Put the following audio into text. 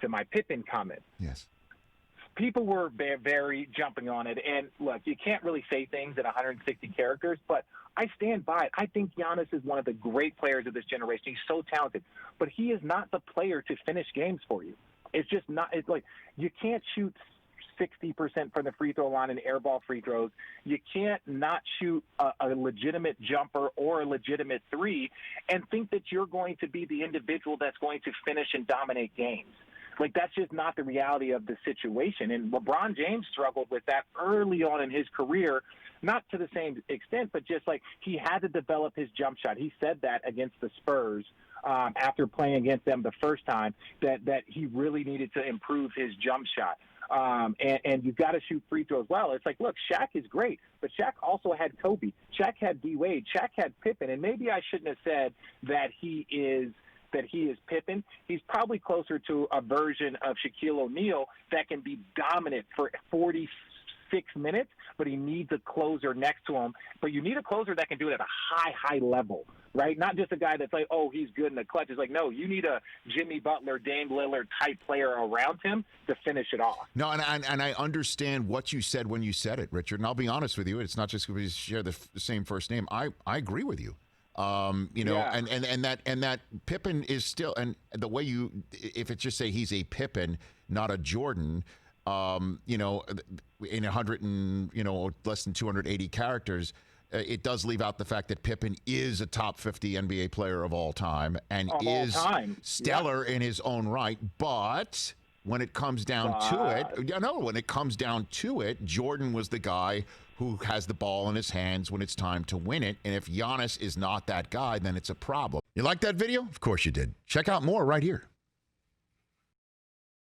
to my Pippen comment. Yes. People were very jumping on it. And, look, you can't really say things in 160 characters, but I stand by it. I think Giannis is one of the great players of this generation. He's so talented. But he is not the player to finish games for you. It's just not – it's like you can't shoot 60% from the free throw line and airball free throws. You can't not shoot a legitimate jumper or a legitimate three and think that you're going to be the individual that's going to finish and dominate games. Like, that's just not the reality of the situation. And LeBron James struggled with that early on in his career, not to the same extent, but just like he had to develop his jump shot. He said that against the Spurs after playing against them the first time, that he really needed to improve his jump shot. And you've got to shoot free throws well. It's like, look, Shaq is great, but Shaq also had Kobe. Shaq had D-Wade. Shaq had Pippen. And maybe I shouldn't have said that he is Pippen. He's probably closer to a version of Shaquille O'Neal that can be dominant for 46 minutes, but he needs a closer next to him. But you need a closer that can do it at a high level, right? Not just a guy that's like, oh, he's good in the clutch. It's like, no, you need a Jimmy Butler, Dame Lillard type player around him to finish it off. No, and I understand what you said when you said it, Richard. And I'll be honest with you, it's not just because we share the same first name. I agree with you. Yeah. And that Pippen is still, and the way if it's just say he's a Pippen, not a Jordan, in 100 and, less than 280 characters, it does leave out the fact that Pippen is a top 50 NBA player of all time and is stellar in his own right. But when it comes down to it, Jordan was the guy who has the ball in his hands when it's time to win it. And if Giannis is not that guy, then it's a problem. You like that video? Of course you did. Check out more right here.